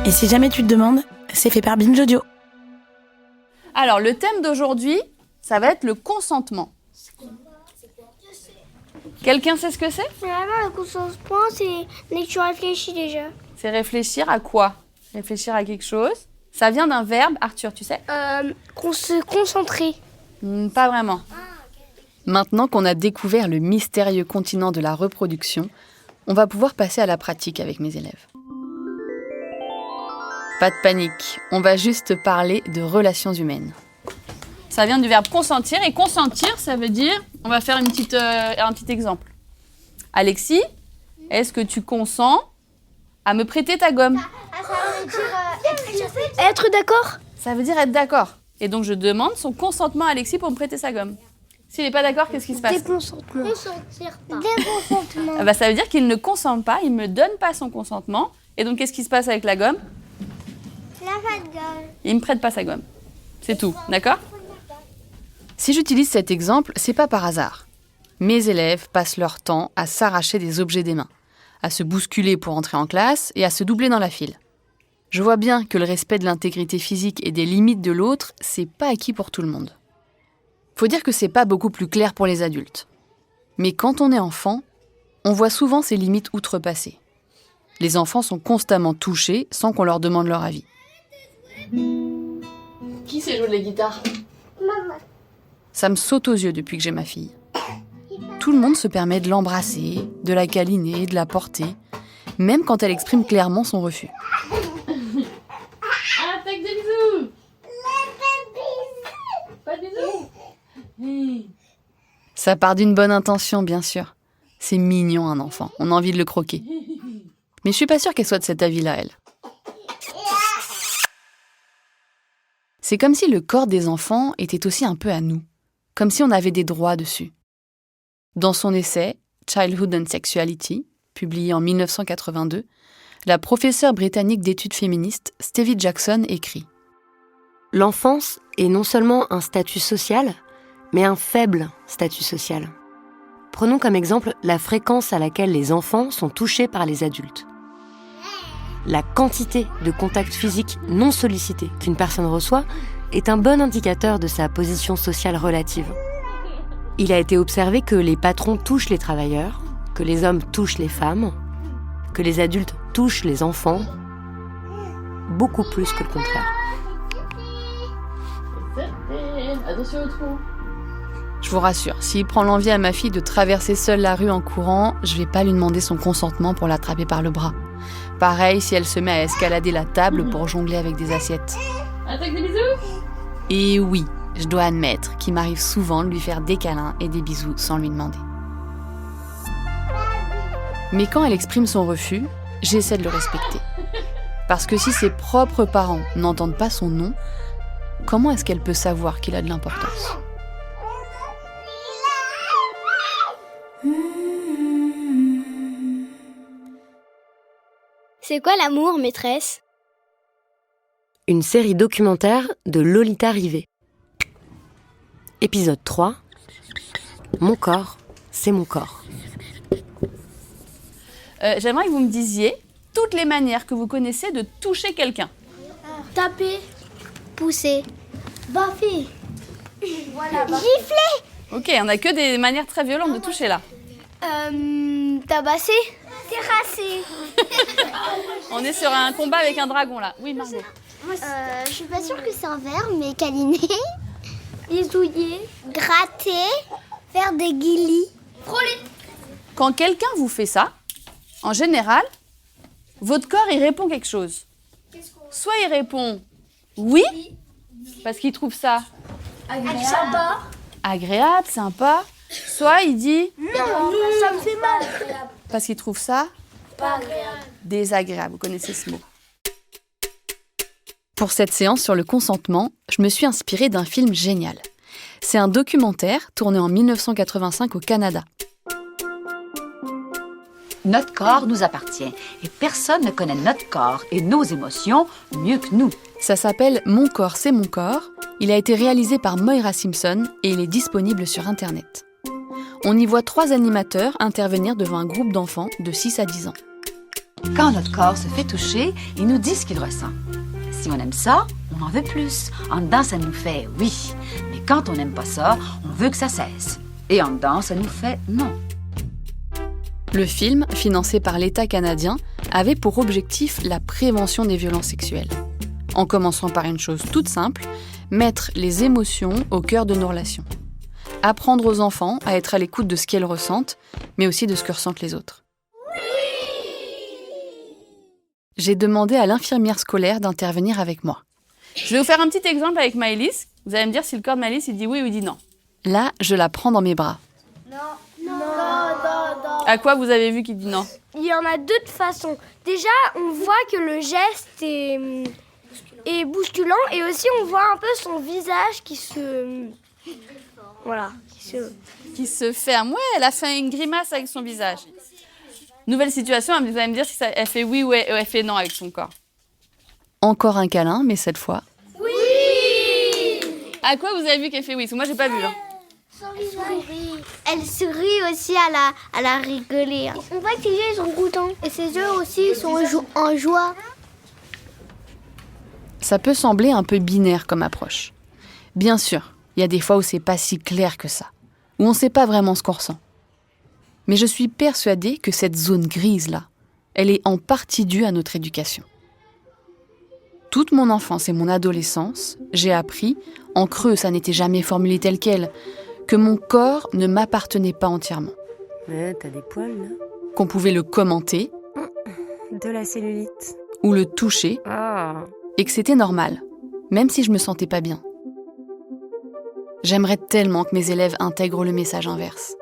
Et si jamais tu te demandes, c'est fait par Binge Audio. Alors, le thème d'aujourd'hui, ça va être le consentement. Quelqu'un sait ce que c'est ? Finalement, le consentement, c'est dès que tu réfléchis déjà. C'est réfléchir à quoi ? Réfléchir à quelque chose. Ça vient d'un verbe, Arthur, tu sais ? Se concentrer. Pas vraiment. Maintenant qu'on a découvert le mystérieux continent de la reproduction, on va pouvoir passer à la pratique avec mes élèves. Pas de panique, on va juste parler de relations humaines. Ça vient du verbe consentir, et consentir, ça veut dire... On va faire un petit exemple. Alexis, est-ce que tu consens à me prêter ta gomme ? Ça veut dire être d'accord. Ça veut dire être d'accord. Et donc, je demande son consentement à Alexis pour me prêter sa gomme. S'il n'est pas d'accord, qu'est-ce qui se passe ? Déconsentement. Déconsentement. Ça veut dire qu'il ne consent pas, il ne me donne pas son consentement. Et donc, qu'est-ce qui se passe avec la gomme ? La pas de gomme. Il ne me prête pas sa gomme. C'est tout, d'accord ? Si j'utilise cet exemple, c'est pas par hasard. Mes élèves passent leur temps à s'arracher des objets des mains, à se bousculer pour entrer en classe et à se doubler dans la file. Je vois bien que le respect de l'intégrité physique et des limites de l'autre, c'est pas acquis pour tout le monde. Faut dire que c'est pas beaucoup plus clair pour les adultes. Mais quand on est enfant, on voit souvent ces limites outrepassées. Les enfants sont constamment touchés sans qu'on leur demande leur avis. Qui sait jouer de la guitare ? Maman. Ça me saute aux yeux depuis que j'ai ma fille. Tout le monde se permet de l'embrasser, de la câliner, de la porter, même quand elle exprime clairement son refus. Ah, fais des bisous! Pas de bisous? Ça part d'une bonne intention, bien sûr. C'est mignon, un enfant. On a envie de le croquer. Mais je suis pas sûre qu'elle soit de cet avis-là, elle. C'est comme si le corps des enfants était aussi un peu à nous. Comme si on avait des droits dessus. Dans son essai « Childhood and Sexuality », publié en 1982, la professeure britannique d'études féministes Stevie Jackson écrit « L'enfance est non seulement un statut social, mais un faible statut social. Prenons comme exemple la fréquence à laquelle les enfants sont touchés par les adultes. La quantité de contacts physiques non sollicités qu'une personne reçoit est un bon indicateur de sa position sociale relative. Il a été observé que les patrons touchent les travailleurs, que les hommes touchent les femmes, que les adultes touchent les enfants, beaucoup plus que le contraire. Attention au trou. Je vous rassure, s'il prend l'envie à ma fille de traverser seule la rue en courant, je vais pas lui demander son consentement pour l'attraper par le bras. Pareil si elle se met à escalader la table pour jongler avec des assiettes. Attaque des bisous ? Et oui, je dois admettre qu'il m'arrive souvent de lui faire des câlins et des bisous sans lui demander. Mais quand elle exprime son refus, j'essaie de le respecter. Parce que si ses propres parents n'entendent pas son non, comment est-ce qu'elle peut savoir qu'il a de l'importance ? C'est quoi l'amour, maîtresse ? Une série documentaire de Lolita Rivet. Épisode 3. Mon corps, c'est mon corps. J'aimerais que vous me disiez toutes les manières que vous connaissez de toucher quelqu'un. Taper. Pousser. Baffer. Voilà, gifler. Ok, on n'a que des manières très violentes de toucher là. Tabasser. Terrasser. On est sur un combat avec un dragon là. Oui, Margot. Je suis pas sûre que c'est un verbe, mais câliner, bisouiller, gratter, faire des guilis, frôler. Quand quelqu'un vous fait ça, en général, votre corps il répond quelque chose. Soit il répond oui, parce qu'il trouve ça agréable, sympa. Soit il dit non, ça me fait mal. Parce qu'il trouve ça pas agréable. Désagréable. Vous connaissez ce mot. Pour cette séance sur le consentement, je me suis inspirée d'un film génial. C'est un documentaire tourné en 1985 au Canada. Notre corps nous appartient et personne ne connaît notre corps et nos émotions mieux que nous. Ça s'appelle « Mon corps, c'est mon corps ». Il a été réalisé par Moira Simpson et il est disponible sur Internet. On y voit 3 animateurs intervenir devant un groupe d'enfants de 6 à 10 ans. Quand notre corps se fait toucher, il nous dit ce qu'il ressent. Si on aime ça, on en veut plus. En dedans, ça nous fait oui. Mais quand on n'aime pas ça, on veut que ça cesse. Et en dedans, ça nous fait non. Le film, financé par l'État canadien, avait pour objectif la prévention des violences sexuelles. En commençant par une chose toute simple, mettre les émotions au cœur de nos relations. Apprendre aux enfants à être à l'écoute de ce qu'elles ressentent, mais aussi de ce que ressentent les autres. J'ai demandé à l'infirmière scolaire d'intervenir avec moi. Je vais vous faire un petit exemple avec Maëlys. Vous allez me dire si le corps de Maëlys il dit oui ou il dit non. Là, je la prends dans mes bras. Non. À quoi vous avez vu qu'il dit non? Il y en a deux de façons. Déjà, on voit que le geste est bousculant et aussi on voit un peu son visage qui se... Voilà. Qui se ferme. Ouais, elle a fait une grimace avec son visage. Nouvelle situation, vous allez me dire si elle fait oui ou elle fait non avec son corps. Encore un câlin, mais cette fois... Oui! À quoi vous avez vu qu'elle fait oui? Parce que moi, j'ai pas vu. Hein. Elle sourit aussi, elle a rigolé. On voit que ses yeux sont contents. Et ses yeux aussi sont en joie. Ça peut sembler un peu binaire comme approche. Bien sûr, il y a des fois où c'est pas si clair que ça, où on sait pas vraiment ce qu'on ressent. Mais je suis persuadée que cette zone grise-là, elle est en partie due à notre éducation. Toute mon enfance et mon adolescence, j'ai appris, en creux, ça n'était jamais formulé tel quel, que mon corps ne m'appartenait pas entièrement. Ouais, t'as des poils, là. Qu'on pouvait le commenter, De la cellulite. ou le toucher, Ah. et que c'était normal, même si je me sentais pas bien. J'aimerais tellement que mes élèves intègrent le message inverse.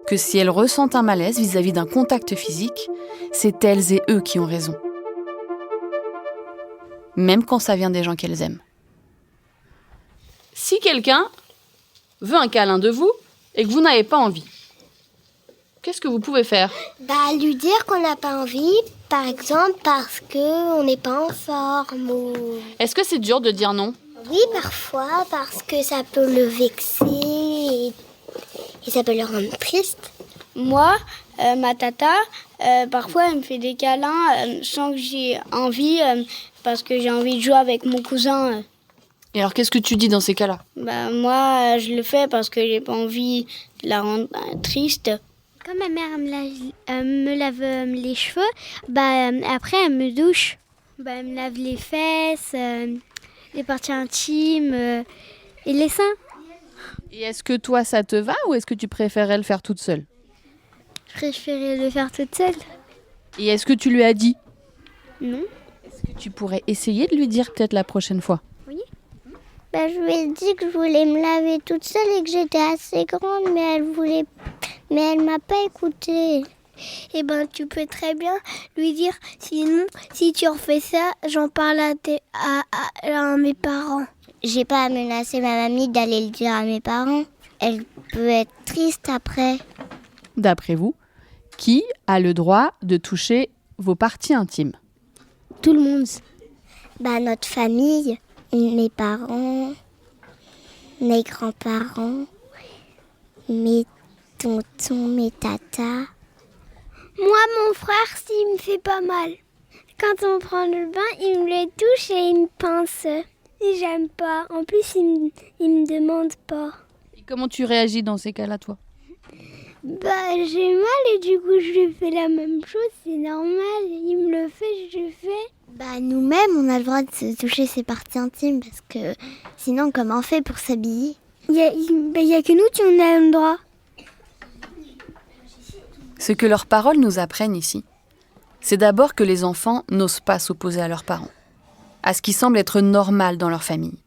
Que si elles ressentent un malaise vis-à-vis d'un contact physique, c'est elles et eux qui ont raison. Même quand ça vient des gens qu'elles aiment. Si quelqu'un veut un câlin de vous et que vous n'avez pas envie, qu'est-ce que vous pouvez faire? Lui dire qu'on n'a pas envie, par exemple, parce qu'on n'est pas en forme ou... Est-ce que c'est dur de dire non? Oui, parfois, parce que ça peut le vexer et ça peut le rendre triste. Moi, ma tata, parfois elle me fait des câlins sans que j'ai envie, parce que j'ai envie de jouer avec mon cousin. Et alors qu'est-ce que tu dis dans ces cas-là? Moi, je le fais parce que j'ai pas envie de la rendre triste. Quand ma mère me lave les cheveux, après elle me douche. Elle me lave les fesses, les parties intimes et les seins. Et est-ce que toi ça te va ou est-ce que tu préférais le faire toute seule? Je préférais le faire toute seule. Et est-ce que tu lui as dit? Non. Est-ce que tu pourrais essayer de lui dire peut-être la prochaine fois? Je lui ai dit que je voulais me laver toute seule et que j'étais assez grande, mais elle m'a pas écoutée. Tu peux très bien lui dire, sinon, si tu refais ça, j'en parle à mes parents. J'ai pas à menacer ma mamie d'aller le dire à mes parents. Elle peut être triste après. D'après vous, qui a le droit de toucher vos parties intimes? Tout le monde. Notre famille, mes parents, mes grands-parents, mes tontons, mes tatas. Moi, mon frère, s'il me fait pas mal. Quand on prend le bain, il me le touche et il me pince. Et j'aime pas. En plus, il me demande pas. Et comment tu réagis dans ces cas-là, toi? J'ai mal et du coup, je lui fais la même chose. C'est normal. Il me le fait, je le fais. Nous-mêmes, on a le droit de se toucher ses parties intimes parce que sinon, comment on fait pour s'habiller? Il y a que nous qui en avons le droit. Ce que leurs paroles nous apprennent ici, c'est d'abord que les enfants n'osent pas s'opposer à leurs parents, à ce qui semble être normal dans leur famille,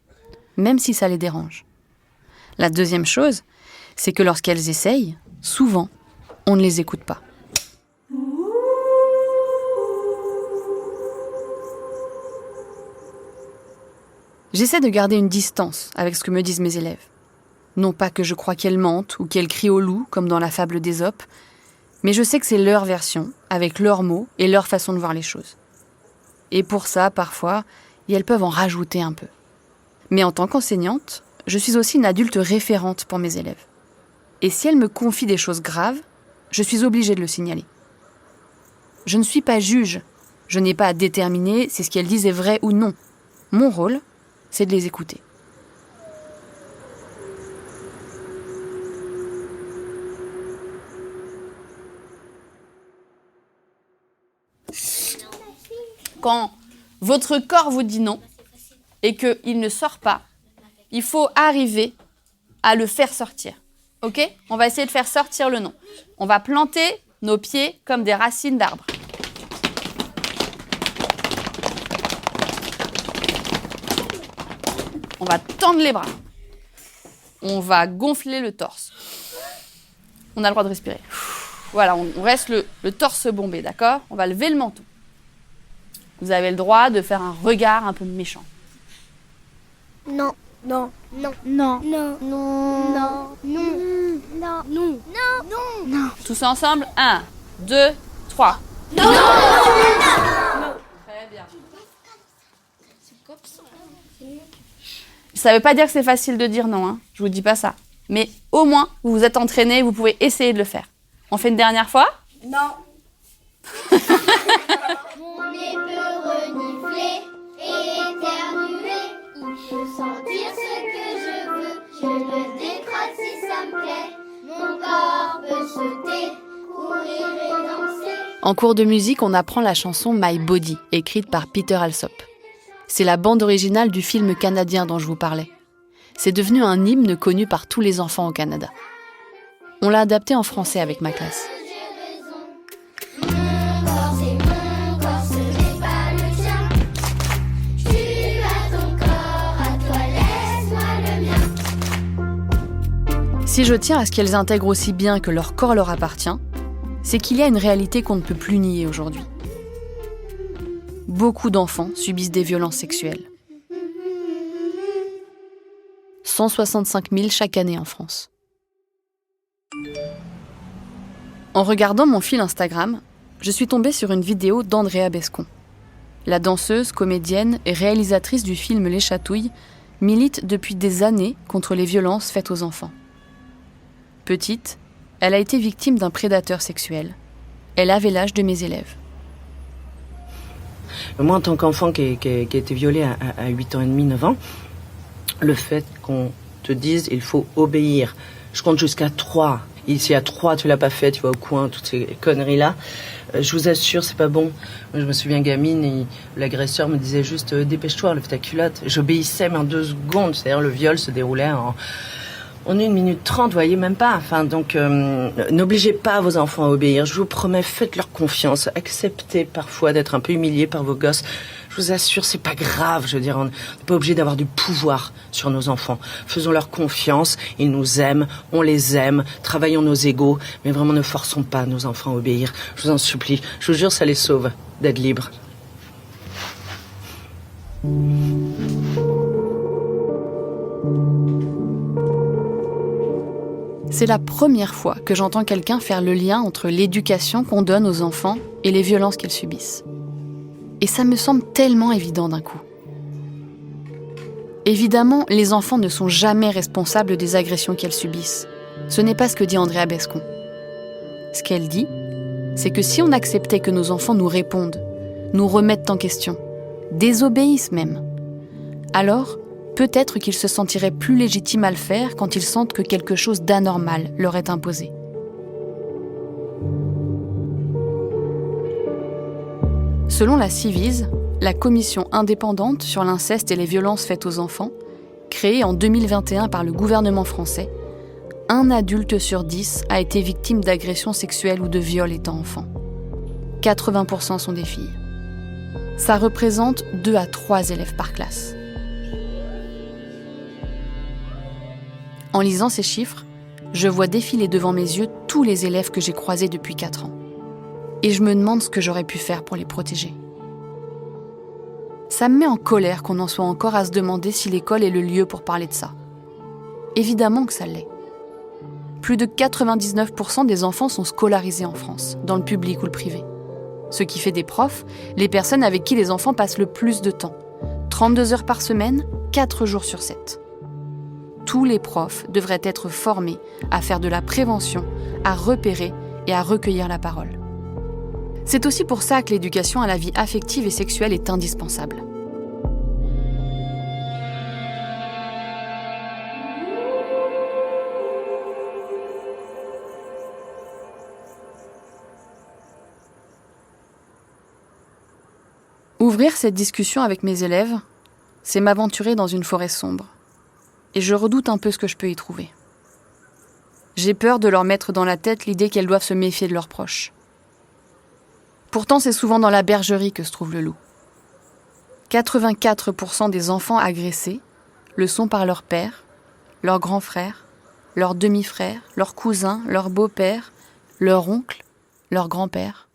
même si ça les dérange. La deuxième chose, c'est que lorsqu'elles essayent, souvent, on ne les écoute pas. J'essaie de garder une distance avec ce que me disent mes élèves. Non pas que je crois qu'elles mentent ou qu'elles crient au loup, comme dans la fable d'Ésope, mais je sais que c'est leur version, avec leurs mots et leur façon de voir les choses. Et pour ça, parfois, elles peuvent en rajouter un peu. Mais en tant qu'enseignante, je suis aussi une adulte référente pour mes élèves. Et si elles me confient des choses graves, je suis obligée de le signaler. Je ne suis pas juge. Je n'ai pas à déterminer si ce qu'elles disent est vrai ou non. Mon rôle, c'est de les écouter. Quand votre corps vous dit non et qu'il ne sort pas, il faut arriver à le faire sortir. Ok ? On va essayer de faire sortir le non. On va planter nos pieds comme des racines d'arbres. On va tendre les bras. On va gonfler le torse. On a le droit de respirer. Voilà, on reste le torse bombé, d'accord ? On va lever le menton. Vous avez le droit de faire un regard un peu méchant. Non. Non. Non. Non. Non. Non. Non. Non. Non. Non. Non. Non. Tous ensemble, 1, 2, 3. Non. Très bien. Ça ne veut pas dire que c'est facile de dire non, hein. Je vous dis pas ça. Mais au moins, vous vous êtes entraîné, vous pouvez essayer de le faire. On fait une dernière fois ? Non. Mon nez peut renifler et éternuer. Il peut sentir ce que je veux. Je le décrotte si ça me plaît. Mon corps peut sauter, courir et danser. En cours de musique, on apprend la chanson My Body, écrite par Peter Alsop. C'est la bande originale du film canadien dont je vous parlais. C'est devenu un hymne connu par tous les enfants au Canada. On l'a adapté en français avec ma classe. Si je tiens à ce qu'elles intègrent aussi bien que leur corps leur appartient, c'est qu'il y a une réalité qu'on ne peut plus nier aujourd'hui. Beaucoup d'enfants subissent des violences sexuelles. 165 000 chaque année en France. En regardant mon fil Instagram, je suis tombée sur une vidéo d'Andrea Bescon. La danseuse, comédienne et réalisatrice du film Les Chatouilles milite depuis des années contre les violences faites aux enfants. Petite, elle a été victime d'un prédateur sexuel. Elle avait l'âge de mes élèves. Moi, en tant qu'enfant qui a été violé à 8 ans et demi, 9 ans, le fait qu'on te dise il faut obéir. Je compte jusqu'à 3. Ici, à 3, tu l'as pas fait, tu vas au coin, toutes ces conneries-là. Je vous assure, c'est pas bon. Moi, je me souviens gamine, et l'agresseur me disait juste dépêche-toi, lève ta culotte. J'obéissais, mais en 2 secondes. C'est-à-dire, le viol se déroulait en 1 minute 30, vous voyez, même pas. Enfin, donc, n'obligez pas vos enfants à obéir. Je vous promets, faites-leur confiance. Acceptez parfois d'être un peu humiliés par vos gosses. Je vous assure, c'est pas grave. Je veux dire, on n'est pas obligé d'avoir du pouvoir sur nos enfants. Faisons-leur confiance. Ils nous aiment. On les aime. Travaillons nos égos. Mais vraiment, ne forçons pas nos enfants à obéir. Je vous en supplie. Je vous jure, ça les sauve d'être libres. C'est la première fois que j'entends quelqu'un faire le lien entre l'éducation qu'on donne aux enfants et les violences qu'ils subissent. Et ça me semble tellement évident d'un coup. Évidemment, les enfants ne sont jamais responsables des agressions qu'elles subissent. Ce n'est pas ce que dit Andrea Bescon. Ce qu'elle dit, c'est que si on acceptait que nos enfants nous répondent, nous remettent en question, désobéissent même, alors peut-être qu'ils se sentiraient plus légitimes à le faire quand ils sentent que quelque chose d'anormal leur est imposé. Selon la Civise, la commission indépendante sur l'inceste et les violences faites aux enfants, créée en 2021 par le gouvernement français, 1 adulte sur 10 a été victime d'agressions sexuelles ou de viols étant enfant. 80% sont des filles. Ça représente 2 à 3 élèves par classe. En lisant ces chiffres, je vois défiler devant mes yeux tous les élèves que j'ai croisés depuis 4 ans. Et je me demande ce que j'aurais pu faire pour les protéger. Ça me met en colère qu'on en soit encore à se demander si l'école est le lieu pour parler de ça. Évidemment que ça l'est. Plus de 99% des enfants sont scolarisés en France, dans le public ou le privé. Ce qui fait des profs les personnes avec qui les enfants passent le plus de temps. 32 heures par semaine, 4 jours sur 7. Tous les profs devraient être formés à faire de la prévention, à repérer et à recueillir la parole. C'est aussi pour ça que l'éducation à la vie affective et sexuelle est indispensable. Ouvrir cette discussion avec mes élèves, c'est m'aventurer dans une forêt sombre. Et je redoute un peu ce que je peux y trouver. J'ai peur de leur mettre dans la tête l'idée qu'elles doivent se méfier de leurs proches. Pourtant, c'est souvent dans la bergerie que se trouve le loup. 84% des enfants agressés le sont par leur père, leur grand frère, leur demi-frère, leur cousin, leur beau-père, leur oncle, leur grand-père.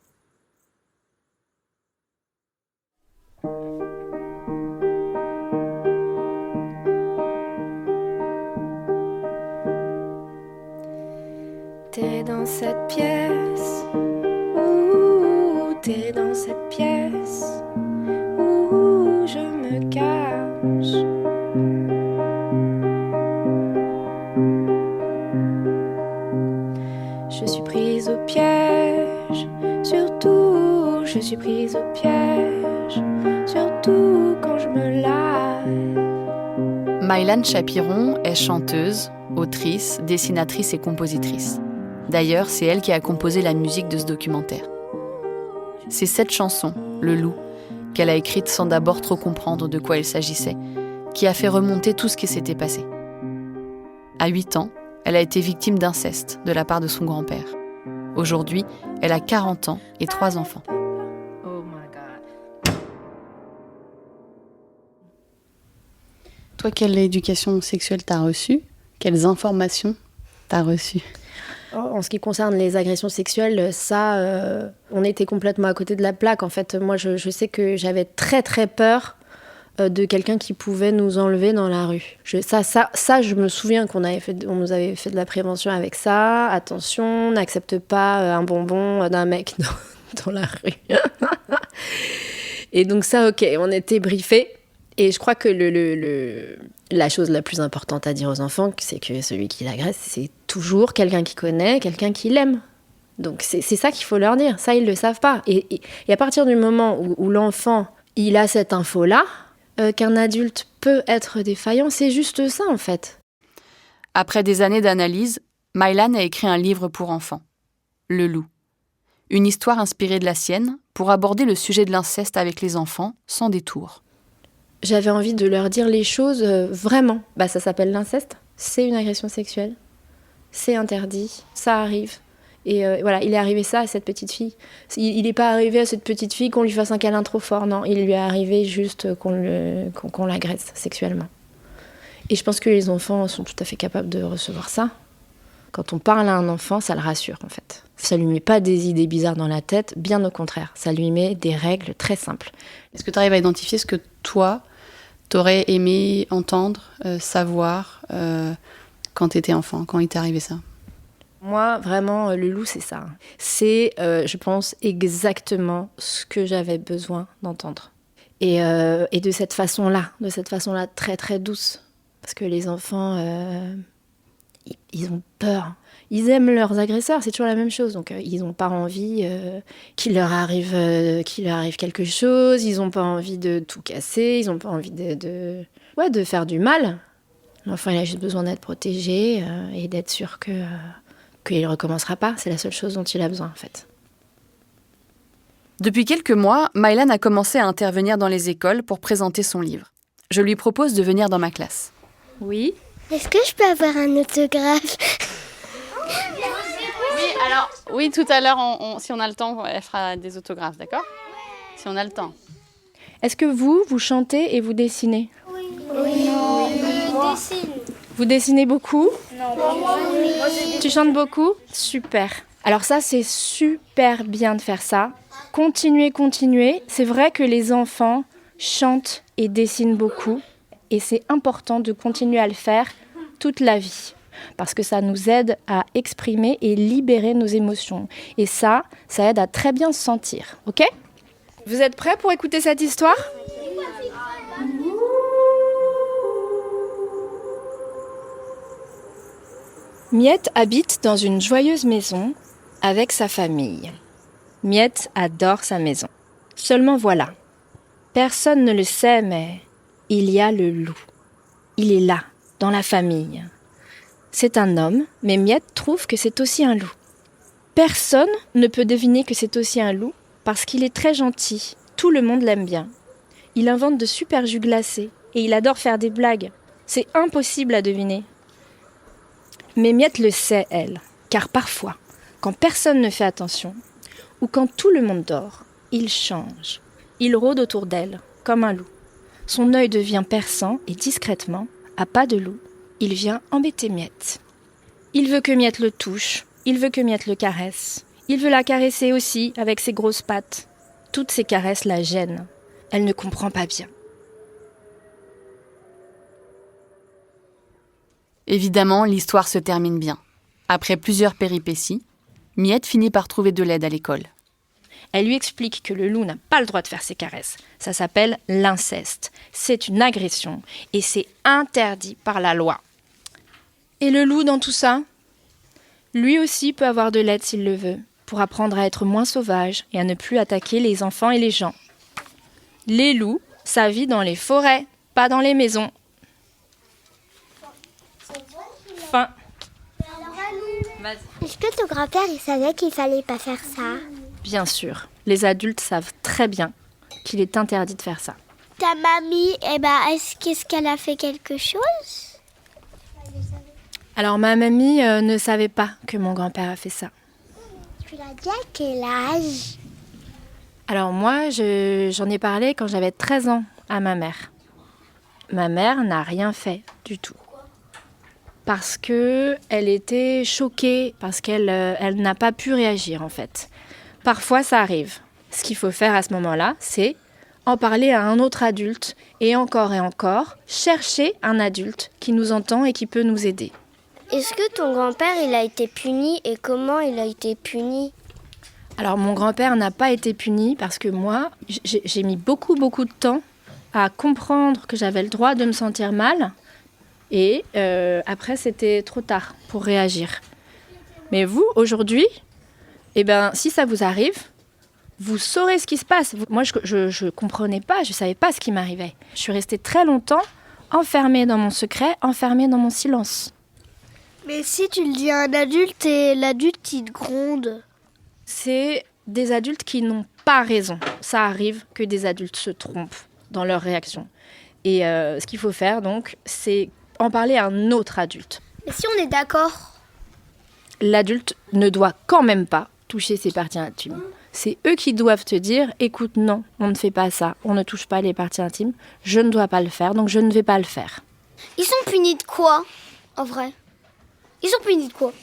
T'es dans cette pièce, ouh, t'es dans cette pièce, où je me cache. Je suis prise au piège, surtout, je suis prise au piège, surtout quand je me lave. Maïlane Chapiron est chanteuse, autrice, dessinatrice et compositrice. D'ailleurs, c'est elle qui a composé la musique de ce documentaire. C'est cette chanson, Le Loup, qu'elle a écrite sans d'abord trop comprendre de quoi il s'agissait, qui a fait remonter tout ce qui s'était passé. À 8 ans, elle a été victime d'inceste de la part de son grand-père. Aujourd'hui, elle a 40 ans et 3 enfants. Oh my God. Toi, quelle éducation sexuelle t'as reçue ? Quelles informations t'as reçues ? En ce qui concerne les agressions sexuelles, ça, on était complètement à côté de la plaque. En fait, moi, je sais que j'avais très, très peur de quelqu'un qui pouvait nous enlever dans la rue. Ça, je me souviens on nous avait fait de la prévention avec ça. Attention, n'accepte pas un bonbon d'un mec dans la rue. Et donc ça, ok, on était briefés. Et je crois que la chose la plus importante à dire aux enfants, c'est que celui qui l'agresse, c'est toujours quelqu'un qui connaît, quelqu'un qui l'aime. Donc c'est ça qu'il faut leur dire. Ça, ils ne le savent pas. Et à partir du moment où l'enfant, il a cette info-là, qu'un adulte peut être défaillant, c'est juste ça, en fait. Après des années d'analyse, Maïlane a écrit un livre pour enfants, Le Loup. Une histoire inspirée de la sienne pour aborder le sujet de l'inceste avec les enfants sans détour. J'avais envie de leur dire les choses vraiment. Ça s'appelle l'inceste, c'est une agression sexuelle, c'est interdit, ça arrive. Et voilà, il est arrivé ça à cette petite fille. Il n'est pas arrivé à cette petite fille qu'on lui fasse un câlin trop fort, non. Il lui est arrivé juste qu'on l'agresse sexuellement. Et je pense que les enfants sont tout à fait capables de recevoir ça. Quand on parle à un enfant, ça le rassure en fait. Ça lui met pas des idées bizarres dans la tête, bien au contraire. Ça lui met des règles très simples. Est-ce que tu arrives à identifier ce que toi, t'aurais aimé entendre, savoir quand t'étais enfant, quand il t'est arrivé ça ? Moi, vraiment, le loup, c'est ça. C'est, je pense, exactement ce que j'avais besoin d'entendre. Et de cette façon-là très très douce. Parce que les enfants, ils ont peur. Ils aiment leurs agresseurs, c'est toujours la même chose. Donc, ils n'ont pas envie qu'il leur arrive quelque chose. Ils n'ont pas envie de tout casser. Ils n'ont pas envie de faire du mal. L'enfant, il a juste besoin d'être protégé et d'être sûr qu'il ne recommencera pas. C'est la seule chose dont il a besoin, en fait. Depuis quelques mois, Maïlane a commencé à intervenir dans les écoles pour présenter son livre. Je lui propose de venir dans ma classe. Oui. Est-ce que je peux avoir un autographe ? Oui, tout à l'heure, si on a le temps, elle fera des autographes, d'accord ? Si on a le temps. Est-ce que vous chantez et vous dessinez ? Oui. Je dessine. Vous dessinez beaucoup ? Non, Tu chantes beaucoup ? Super. Alors ça, c'est super bien de faire ça. Continuez. C'est vrai que les enfants chantent et dessinent beaucoup. Et c'est important de continuer à le faire toute la vie. Parce que ça nous aide à exprimer et libérer nos émotions. Et ça aide à très bien se sentir. Ok ? Vous êtes prêts pour écouter cette histoire ? Miette habite dans une joyeuse maison avec sa famille. Miette adore sa maison. Seulement voilà, personne ne le sait, mais il y a le loup. Il est là, dans la famille. C'est un homme, mais Miette trouve que c'est aussi un loup. Personne ne peut deviner que c'est aussi un loup parce qu'il est très gentil. Tout le monde l'aime bien. Il invente de super jus glacés et il adore faire des blagues. C'est impossible à deviner. Mais Miette le sait, elle, car parfois, quand personne ne fait attention, ou quand tout le monde dort, il change. Il rôde autour d'elle, comme un loup. Son œil devient perçant et discrètement, à pas de loup, il vient embêter Miette. Il veut que Miette le touche, il veut que Miette le caresse. Il veut la caresser aussi avec ses grosses pattes. Toutes ces caresses la gênent. Elle ne comprend pas bien. Évidemment, l'histoire se termine bien. Après plusieurs péripéties, Miette finit par trouver de l'aide à l'école. Elle lui explique que le loup n'a pas le droit de faire ses caresses. Ça s'appelle l'inceste. C'est une agression et c'est interdit par la loi. Et le loup dans tout ça ? Lui aussi peut avoir de l'aide s'il le veut, pour apprendre à être moins sauvage et à ne plus attaquer les enfants et les gens. Les loups, ça vit dans les forêts, pas dans les maisons. Fin. Est-ce que ton grand-père, il savait qu'il fallait pas faire ça? Bien sûr, les adultes savent très bien qu'il est interdit de faire ça. Ta mamie, qu'est-ce qu'elle a fait quelque chose? Alors ma mamie ne savait pas que mon grand-père a fait ça. Tu l'as dit à quel âge? Alors moi, j'en ai parlé quand j'avais 13 ans à ma mère. Ma mère n'a rien fait du tout. Parce qu'elle était choquée, parce qu'elle n'a pas pu réagir en fait. Parfois ça arrive. Ce qu'il faut faire à ce moment-là, c'est en parler à un autre adulte et encore, chercher un adulte qui nous entend et qui peut nous aider. Est-ce que ton grand-père, il a été puni et comment il a été puni? Alors mon grand-père n'a pas été puni parce que moi, j'ai mis beaucoup de temps à comprendre que j'avais le droit de me sentir mal. Et après, c'était trop tard pour réagir. Mais vous, aujourd'hui, si ça vous arrive, vous saurez ce qui se passe. Moi, je comprenais pas, je savais pas ce qui m'arrivait. Je suis restée très longtemps enfermée dans mon secret, enfermée dans mon silence. Mais si tu le dis à un adulte et l'adulte, il te gronde. C'est des adultes qui n'ont pas raison. Ça arrive que des adultes se trompent dans leur réaction. Et ce qu'il faut faire, donc, c'est en parler à un autre adulte. Mais si on est d'accord? L'adulte ne doit quand même pas toucher ses parties intimes. C'est eux qui doivent te dire, écoute, non, on ne fait pas ça, on ne touche pas les parties intimes, je ne dois pas le faire, donc je ne vais pas le faire. Ils sont punis de quoi, en vrai? Ils sont punis de quoi?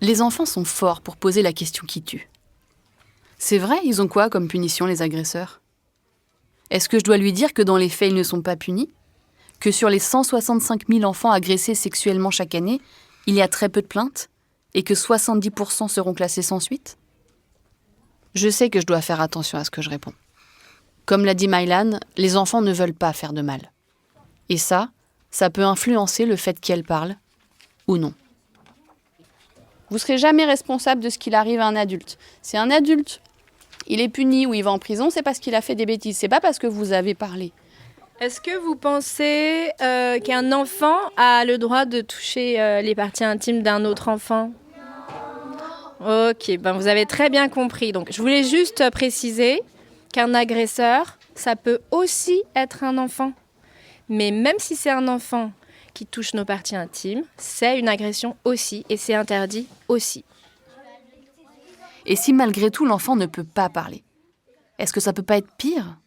Les enfants sont forts pour poser la question qui tue. C'est vrai, ils ont quoi comme punition, les agresseurs? Est-ce que je dois lui dire que dans les faits, ils ne sont pas punis? Que sur les 165 000 enfants agressés sexuellement chaque année, il y a très peu de plaintes et que 70% seront classés sans suite? Je sais que je dois faire attention à ce que je réponds. Comme l'a dit Mylan, les enfants ne veulent pas faire de mal. Et ça peut influencer le fait qu'elles parlent ou non. Vous ne serez jamais responsable de ce qu'il arrive à un adulte. Si un adulte, il est puni ou il va en prison, c'est parce qu'il a fait des bêtises, c'est pas parce que vous avez parlé. Est-ce que vous pensez qu'un enfant a le droit de toucher les parties intimes d'un autre enfant? Ok, vous avez très bien compris. Donc, je voulais juste préciser qu'un agresseur, ça peut aussi être un enfant. Mais même si c'est un enfant qui touche nos parties intimes, c'est une agression aussi et c'est interdit aussi. Et si malgré tout l'enfant ne peut pas parler, est-ce que ça peut pas être pire?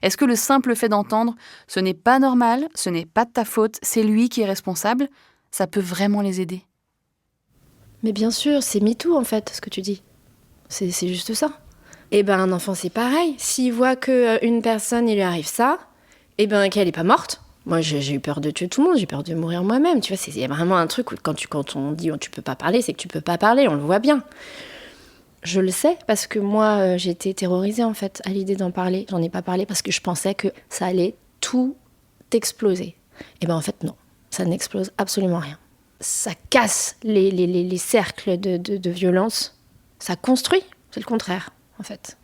Est-ce que le simple fait d'entendre « ce n'est pas normal, ce n'est pas de ta faute, c'est lui qui est responsable », ça peut vraiment les aider? Mais bien sûr, c'est MeToo en fait, ce que tu dis. C'est juste ça. Un enfant c'est pareil. S'il voit qu'une personne, il lui arrive ça, qu'elle n'est pas morte. Moi, j'ai eu peur de tuer tout le monde, j'ai peur de mourir moi-même. Tu vois, c'est vraiment un truc où quand on dit tu peux pas parler, c'est que tu peux pas parler, on le voit bien. Je le sais parce que moi, j'ai été terrorisée en fait à l'idée d'en parler. J'en ai pas parlé parce que je pensais que ça allait tout exploser. En fait, non, ça n'explose absolument rien. Ça casse les cercles de violence Ça construit, c'est le contraire, en fait.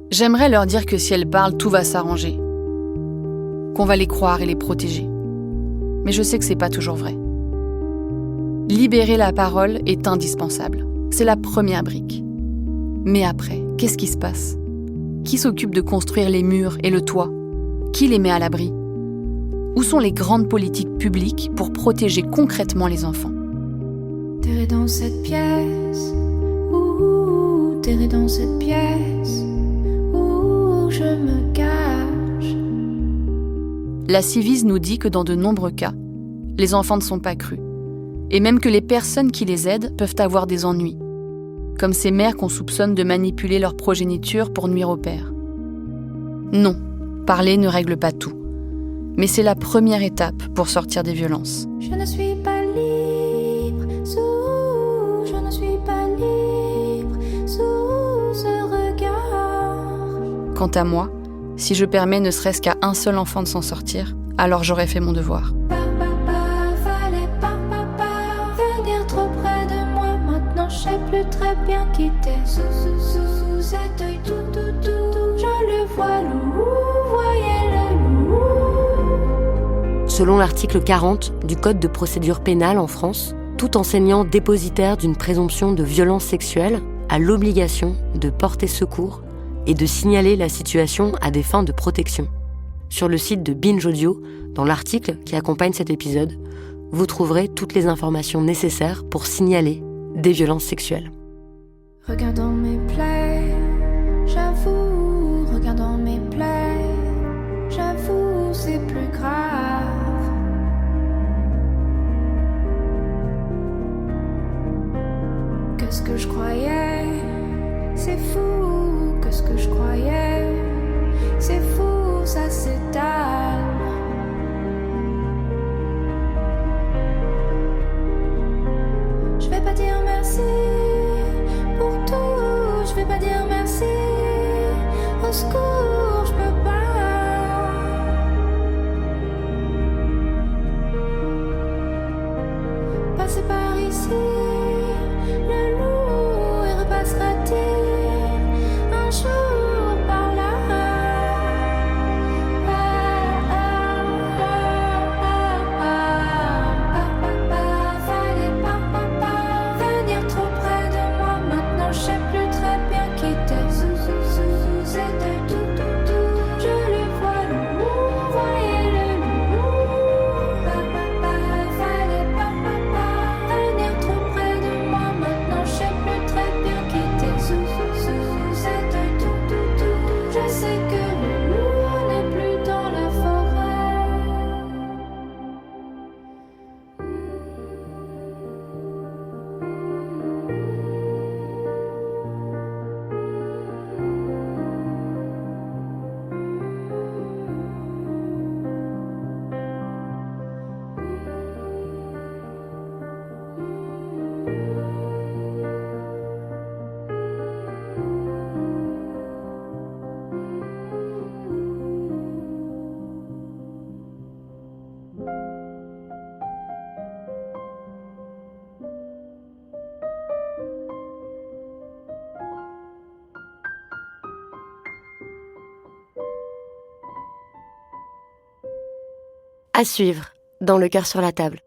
J'aimerais leur dire que si elles parlent, tout va s'arranger. Qu'on va les croire et les protéger. Mais je sais que c'est pas toujours vrai. Libérer la parole est indispensable. C'est la première brique. Mais après, qu'est-ce qui se passe ? Qui s'occupe de construire les murs et le toit ? Qui les met à l'abri ? Où sont les grandes politiques publiques pour protéger concrètement les enfants ? Terré dans cette pièce, ouh, terré dans cette pièce, où je me cache. La Ciivise nous dit que dans de nombreux cas, les enfants ne sont pas crus. Et même que les personnes qui les aident peuvent avoir des ennuis. Comme ces mères qu'on soupçonne de manipuler leur progéniture pour nuire au père. Non, parler ne règle pas tout. Mais c'est la première étape pour sortir des violences. Je ne suis pas libre, je ne suis pas libre, sous ce regard. Quant à moi, si je permets ne serait-ce qu'à un seul enfant de s'en sortir, alors j'aurais fait mon devoir. Fallait pas venir trop près de moi. Maintenant je sais plus très bien qui t'es. Sous cet œil tout, je le vois, loup, voyez le loup. Selon l'article 40 du Code de procédure pénale en France, tout enseignant dépositaire d'une présomption de violence sexuelle a l'obligation de porter secours et de signaler la situation à des fins de protection. Sur le site de Binge Audio, dans l'article qui accompagne cet épisode, vous trouverez toutes les informations nécessaires pour signaler des violences sexuelles. Regardant mes plaies, j'avoue, regardant mes plaies, j'avoue, c'est plus grave. Que ce que je croyais, c'est fou, que ce que je croyais, c'est fou, ça s'étale. Je vais pas dire merci pour tout, je vais pas dire merci, au secours, je peux pas. Passer par ici, le loup, et repassera-t-il un jour par là? Fallait pas venir trop près de moi. Maintenant je sais plus très bien qui t'es. Sous cet œil tout, je le vois, le loup, voyez le loup. Fallait pas venir trop près de moi. Maintenant je sais plus très bien qui t'es. Sous cet œil tout, je sais que le loup n'est plus dans la forêt. À suivre dans Le Cœur sur la table.